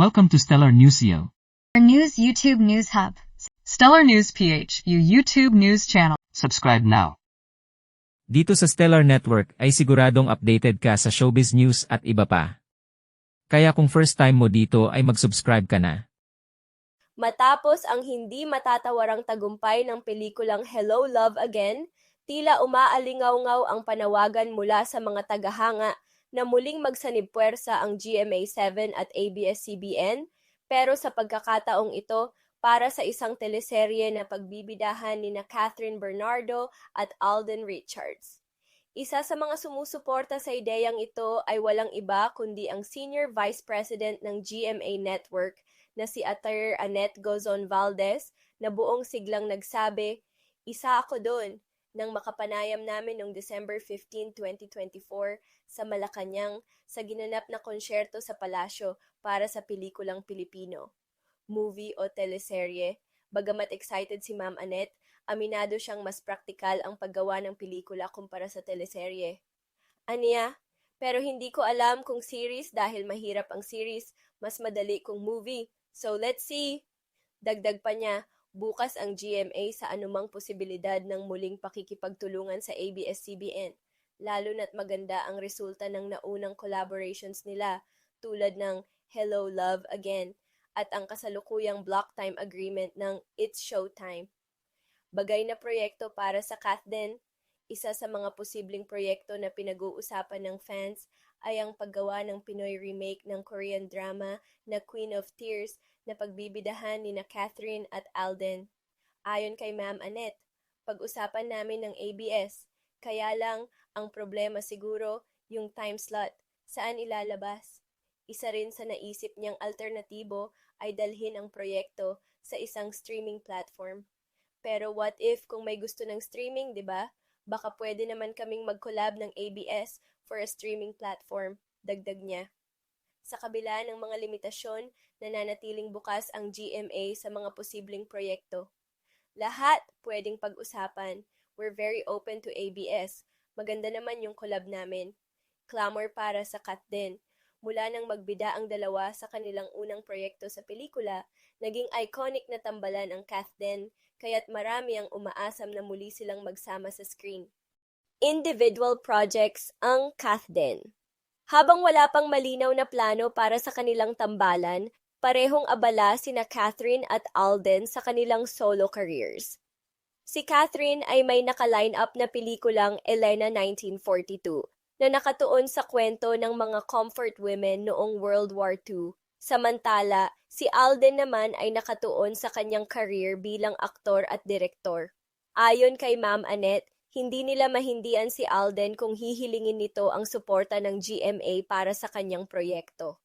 Welcome to Stellar Newsio. Our news YouTube News Hub. Stellar News PH, YouTube news channel. Subscribe now. Dito sa Stellar Network ay siguradong updated ka sa showbiz news at iba pa. Kaya kung first time mo dito ay mag-subscribe ka na. Matapos ang hindi matatawarang tagumpay ng pelikulang Hello, Love Again, tila umaalingaw-ngaw ang panawagan mula sa mga tagahanga na muling magsanib-puwersa ang GMA7 at ABS-CBN, pero sa pagkakataong ito, para sa isang teleserye na pagbibidahan nina Catherine Bernardo at Alden Richards. Isa sa mga sumusuporta sa ideyang ito ay walang iba kundi ang Senior Vice President ng GMA Network na si Atr. Annette Gozon Valdez na buong siglang nagsabi, "Isa ako doon," nang makapanayam namin noong December 15, 2024 sa Malacanang sa ginanap na konsyerto sa palasyo para sa pelikulang Pilipino. Movie o teleserye, bagamat excited si Ma'am Annette, aminado siyang mas praktikal ang paggawa ng pelikula kumpara sa teleserye. Aniya, pero hindi ko alam kung series dahil mahirap ang series, mas madali kung movie. So let's see! Dagdag pa niya, bukas ang GMA sa anumang posibilidad ng muling pakikipagtulungan sa ABS-CBN, lalo na't maganda ang resulta ng naunang collaborations nila tulad ng Hello, Love Again at ang kasalukuyang block time agreement ng It's Showtime. Bagay na proyekto para sa Kathden, isa sa mga posibleng proyekto na pinag-uusapan ng fans ay ang paggawa ng Pinoy remake ng Korean drama na Queen of Tears na pagbibidahan nina Catherine at Alden. Ayon kay Ma'am Annette, pag-usapan namin ng ABS, kaya lang ang problema siguro yung time slot, saan ilalabas. Isa rin sa naisip niyang alternatibo ay dalhin ang proyekto sa isang streaming platform. Pero what if kung may gusto ng streaming, di ba? Baka pwede naman kaming mag-collab ng ABS for a streaming platform, dagdag niya. Sa kabila ng mga limitasyon, nananatiling bukas ang GMA sa mga posibleng proyekto. Lahat pwedeng pag-usapan. We're very open to ABS. Maganda naman yung collab namin. Clamor para sa Kathden. Mula nang magbida ang dalawa sa kanilang unang proyekto sa pelikula, naging iconic na tambalan ang Kathden, kaya't marami ang umaasam na muli silang magsama sa screen. Individual projects ang Kathden. Habang wala pang malinaw na plano para sa kanilang tambalan, parehong abala sina Catherine at Alden sa kanilang solo careers. Si Catherine ay may naka-line up na pelikulang Elena 1942 na nakatuon sa kwento ng mga comfort women noong World War II. Samantala, si Alden naman ay nakatuon sa kanyang career bilang aktor at direktor. Ayon kay Ma'am Annette, hindi nila mahindian si Alden kung hihilingin nito ang suporta ng GMA para sa kanyang proyekto.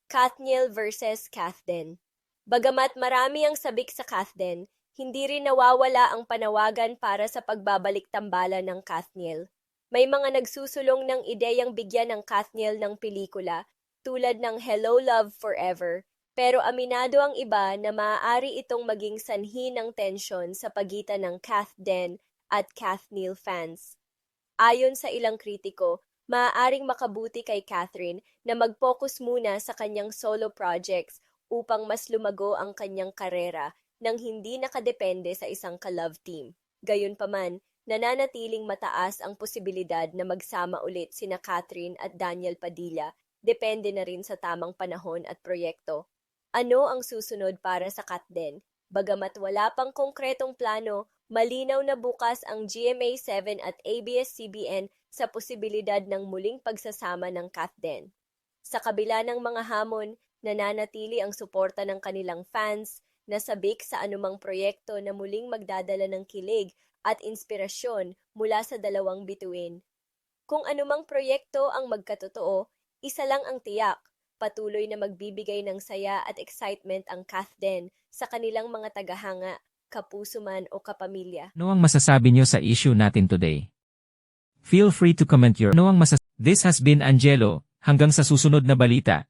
Kathniel versus Kathden. Bagamat marami ang sabik sa Kathden, hindi rin nawawala ang panawagan para sa pagbabalik tambalan ng Kathniel. May mga nagsusulong ng ideyang bigyan ng Kathniel ng pelikula tulad ng Hello, Love Forever, pero aminado ang iba na maaari itong maging sanhi ng tensyon sa pagitan ng Kathden at Kathniel fans. Ayon sa ilang kritiko, maaaring makabuti kay Catherine na mag-focus muna sa kanyang solo projects upang mas lumago ang kanyang karera nang hindi nakadepende sa isang ka-love team. Gayunpaman, nananatiling mataas ang posibilidad na magsama ulit sina Catherine at Daniel Padilla, depende na rin sa tamang panahon at proyekto. Ano ang susunod para sa Kathden? Bagamat wala pang konkretong plano, malinaw na bukas ang GMA7 at ABS-CBN sa posibilidad ng muling pagsasama ng Kathden. Sa kabila ng mga hamon, nananatili ang suporta ng kanilang fans na sabik sa anumang proyekto na muling magdadala ng kilig at inspirasyon mula sa dalawang bituin. Kung anumang proyekto ang magkatotoo, isa lang ang tiyak, patuloy na magbibigay ng saya at excitement ang Kathden sa kanilang mga tagahanga, kapuso man o kapamilya. Ano ang masasabi niyo sa issue natin today? Feel free to comment your This has been Angelo, hanggang sa susunod na balita.